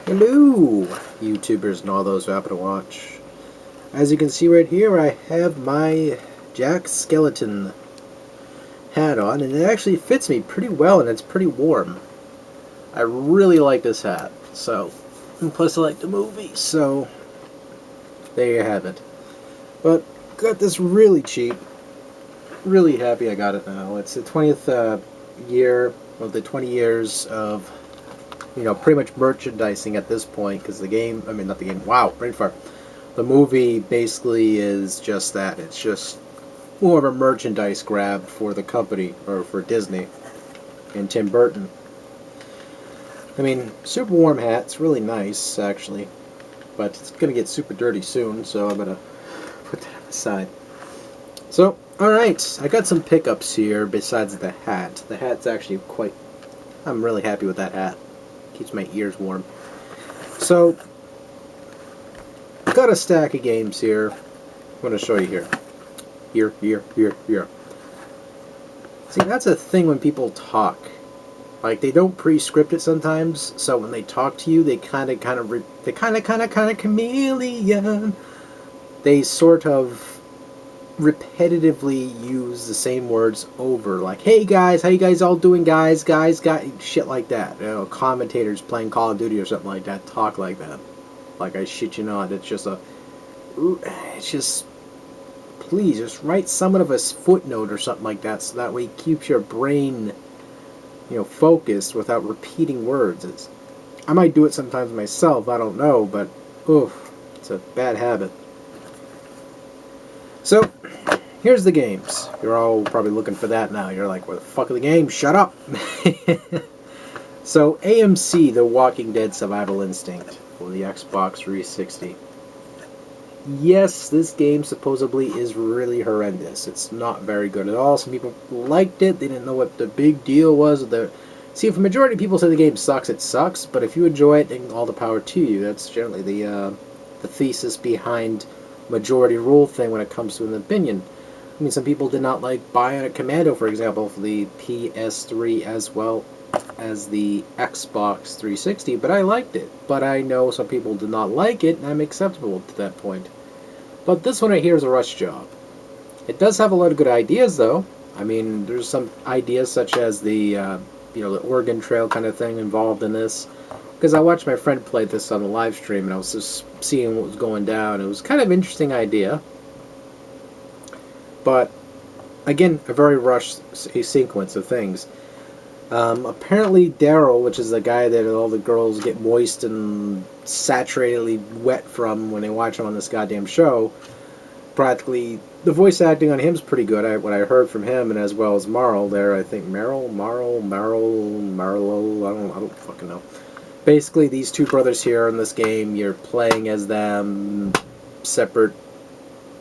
Hello, YouTubers and all those who happen to watch. As you can see right here, I have my Jack Skeleton hat on, and it actually fits me pretty well, and it's pretty warm. I really like this hat, and plus I like the movie, so there you have it. But got this really cheap. Really happy I got it now. It's the 20th year, well, the 20 years of pretty much merchandising at this point, because the game, not the game, wow, brain fart. The movie basically is just that. It's just more of a merchandise grab for the company, or for Disney and Tim Burton. Super warm hat. It's really nice, actually. But it's going to get super dirty soon, so I'm going to put that aside. So, alright, I got some pickups here besides the hat. The hat's actually I'm really happy with that hat. Keeps my ears warm. So, got a stack of games here. I'm going to show you here. Here. See, that's a thing when people talk. Like, they don't pre-script it sometimes, so when they talk to you, they kind of chameleon. They sort of repetitively use the same words over, like, hey guys, how you guys all doing, guys, shit like that. Commentators playing Call of Duty or something like that talk like that. Like, I shit you not, it's just please, just write somewhat of a footnote or something like that, so that way it keeps your brain, focused without repeating words. I might do it sometimes myself, I don't know, but, oof, it's a bad habit. So, here's the games. You're all probably looking for that now. You're like, where the fuck are the games? Shut up! So, AMC, The Walking Dead Survival Instinct for the Xbox 360. Yes, this game supposedly is really horrendous. It's not very good at all. Some people liked it. They didn't know what the big deal was. See, if a majority of people say the game sucks, it sucks. But if you enjoy it, then all the power to you. That's generally the thesis behind majority rule thing when it comes to an opinion. Some people did not like Bionic Commando, for example, for the PS3 as well as the Xbox 360, but I liked it. But I know some people did not like it, and I'm acceptable to that point. But this one right here is a rush job. It does have a lot of good ideas, though. There's some ideas such as the Oregon Trail kind of thing involved in this. Because I watched my friend play this on the live stream, and I was just seeing what was going down. It was kind of an interesting idea. But, again, a very rushed sequence of things. Apparently Daryl, which is the guy that all the girls get moist and saturatedly wet from when they watch him on this goddamn show, practically, the voice acting on him is pretty good. What I heard from him, and as well as Marl there, I think Marlo, I don't fucking know. Basically, these two brothers here in this game, you're playing as them separate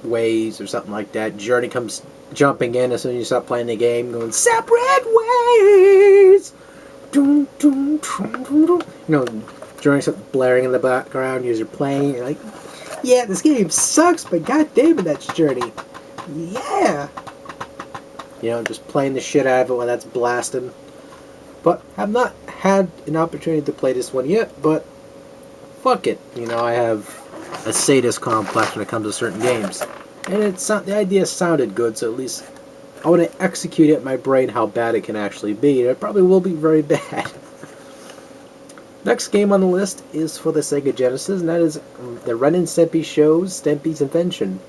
ways or something like that. Journey comes jumping in as soon as you stop playing the game, going, separate ways! Journey starts blaring in the background as you're playing. You're like, yeah, this game sucks, but goddamn it, that's Journey. Yeah! Just playing the shit out of it when that's blasting. But I've not had an opportunity to play this one yet, but fuck it. I have a sadist complex when it comes to certain games. And the idea sounded good, so at least I want to execute it in my brain how bad it can actually be. And it probably will be very bad. Next game on the list is for the Sega Genesis, and that is the Ren and Stimpy Show's Stimpy's Invention.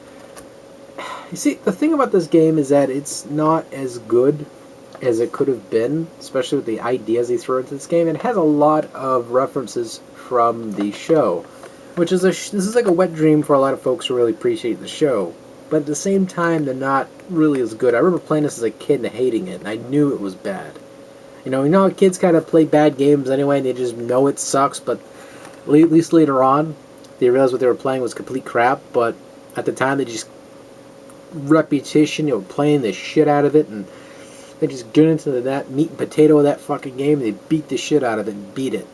You see, the thing about this game is that it's not as good as it could have been, especially with the ideas they throw into this game. It has a lot of references from the show, which is this is like a wet dream for a lot of folks who really appreciate the show. But at the same time, they're not really as good. I remember playing this as a kid and hating it, and I knew it was bad. How kids kind of play bad games anyway, and they just know it sucks, but at least later on, they realized what they were playing was complete crap, but at the time, they just repetition, playing the shit out of it, and they just get into that meat and potato of that fucking game, and they beat the shit out of it and beat it.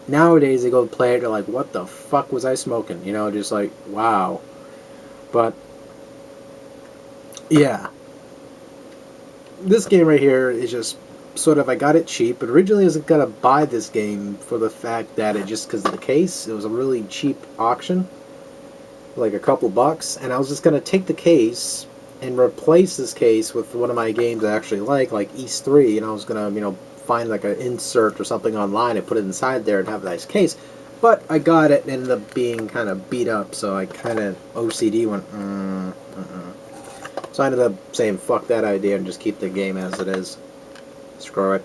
Nowadays, they go play it, they're like, what the fuck was I smoking? Just like, wow. But, yeah. This game right here is just I got it cheap, but originally I was going to buy this game for the fact that just because of the case, it was a really cheap auction, like a couple bucks, and I was just going to take the case and replace this case with one of my games I actually like East 3, and I was going to, find like an insert or something online and put it inside there and have a nice case. But I got it and ended up being kind of beat up, so I kind of OCD went, So I ended up saying fuck that idea and just keep the game as it is. Screw it.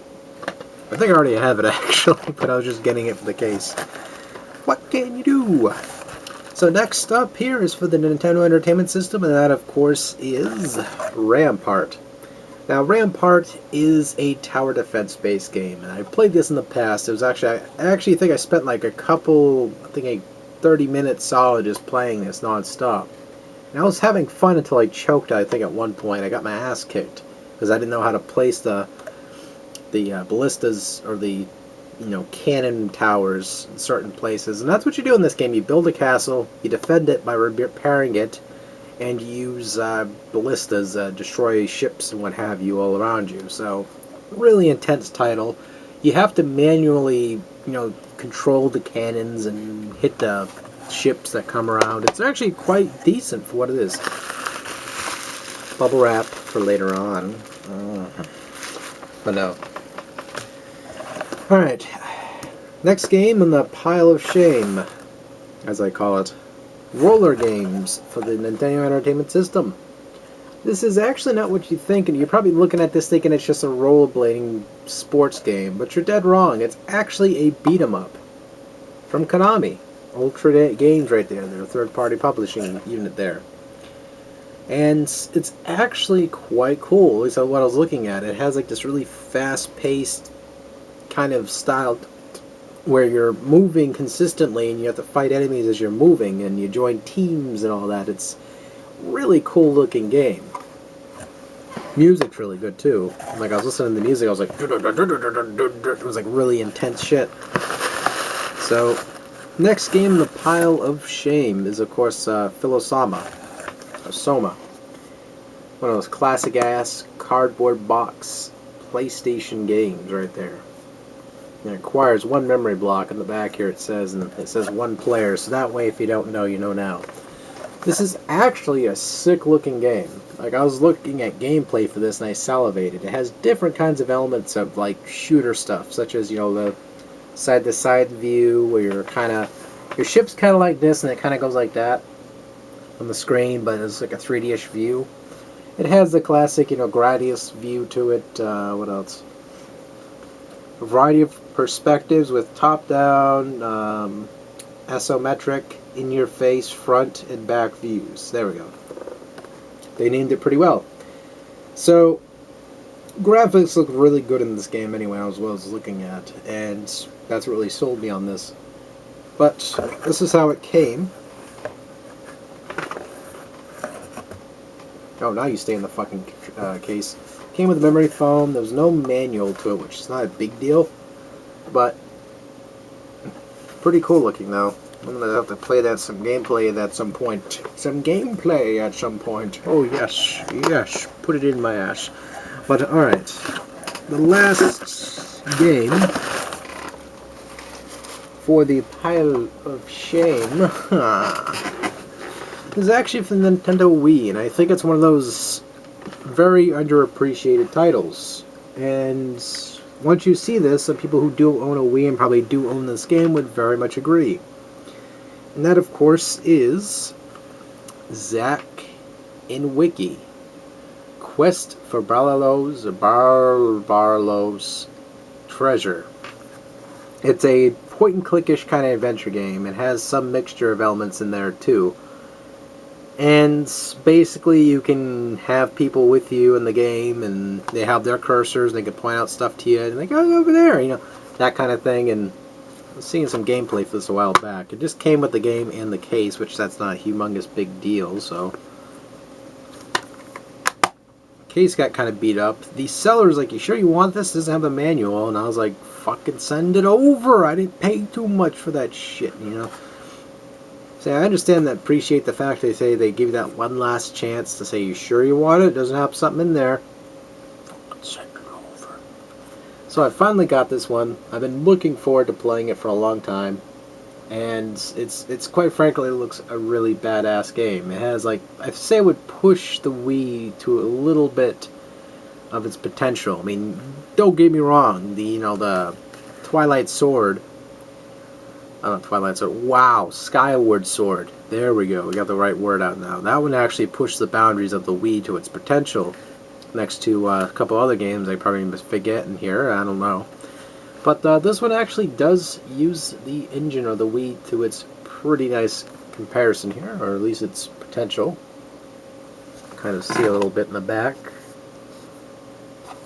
I think I already have it actually, but I was just getting it for the case. What can you do? So next up here is for the Nintendo Entertainment System, and that of course is Rampart. Now Rampart is a tower defense based game, and I played this in the past. It was actually, I actually think I spent like a 30 minutes solid just playing this non-stop. And I was having fun until I choked, I think at one point. I got my ass kicked because I didn't know how to place the ballistas or the cannon towers in certain places. And that's what you do in this game. You build a castle, you defend it by repairing it, and you use ballistas, destroy ships and what have you all around you. So, really intense title. You have to manually, control the cannons and hit the ships that come around. It's actually quite decent for what it is. Bubble wrap for later on. But no. Alright. Next game in the pile of shame, as I call it. Roller games for the Nintendo Entertainment System. This is actually not what you think, and you're probably looking at this thinking it's just a rollerblading sports game, but you're dead wrong. It's actually a beat-em-up from Konami. Ultra Games right there, their third-party publishing unit there. And it's actually quite cool, at least what I was looking at. It has like this really fast-paced kind of style where you're moving consistently and you have to fight enemies as you're moving and you join teams and all that. It's a really cool looking game. Music's really good too. Like I was listening to the music, I was like, it was like really intense shit. So, next game in the pile of shame is of course Philosoma. Or Soma. One of those classic ass cardboard box PlayStation games right there. It requires one memory block in the back here, it says, and it says one player, so that way if you don't know, you know now. This is actually a sick looking game. Like I was looking at gameplay for this and I salivated. It has different kinds of elements of like shooter stuff, such as, the side to side view where your ship's kinda like this and it kinda goes like that on the screen, but it's like a 3D-ish view. It has the classic, Gradius view to it. What else? A variety of perspectives with top-down, isometric, in-your-face, front and back views. There we go. They named it pretty well. So, graphics look really good in this game anyway, as well as looking at, and that's what really sold me on this. But this is how it came. Oh, now you stay in the fucking case. Came with memory foam. There was no manual to it, which is not a big deal, but pretty cool looking though. I'm gonna have to play that some gameplay at some point. Some gameplay at some point. Oh yes, yes. Put it in my ass. But all right, the last game for the pile of shame is actually from the Nintendo Wii, and I think it's one of those very underappreciated titles. And once you see this, some people who do own a Wii and probably do own this game would very much agree. And that, of course, is Zack and Wiki. Quest for Barlow's Treasure. It's a point-and-click-ish kind of adventure game. It has some mixture of elements in there, too. And basically you can have people with you in the game and they have their cursors and they can point out stuff to you and they go over there, that kind of thing. And I was seeing some gameplay for this a while back. It just came with the game and the case, which that's not a humongous big deal, so. Case got kind of beat up. The seller's like, you sure you want this? It doesn't have a manual. And I was like, fucking send it over. I didn't pay too much for that shit, See, I understand that, appreciate the fact they say they give you that one last chance to say, you sure you want it? It doesn't have something in there. Send it over. So I finally got this one. I've been looking forward to playing it for a long time, and it's quite frankly, it looks a really badass game. It has, like, I say it would push the Wii to a little bit of its potential. I mean, don't get me wrong, the Twilight Sword, Twilight Sword, wow, Skyward Sword, there we go, we got the right word out now. That one actually pushed the boundaries of the Wii to its potential, next to a couple other games I probably forget in here, I don't know. But this one actually does use the engine of the Wii to its pretty nice comparison here, or at least its potential. Kind of see a little bit in the back.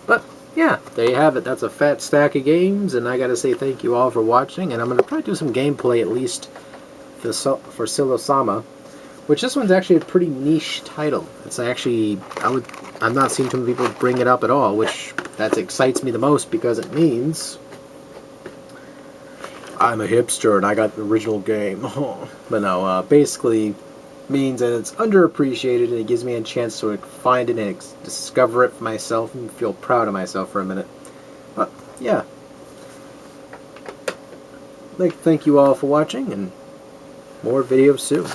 But yeah, there you have it. That's a fat stack of games, and I gotta say thank you all for watching, and I'm gonna probably do some gameplay at least for Silosama, which this one's actually a pretty niche title. It's actually, I've not seen too many people bring it up at all, which that excites me the most because it means I'm a hipster and I got the original game. But no, basically means that it's underappreciated, and it gives me a chance to find it and discover it for myself and feel proud of myself for a minute. But yeah, I'd like to thank you all for watching, and more videos soon.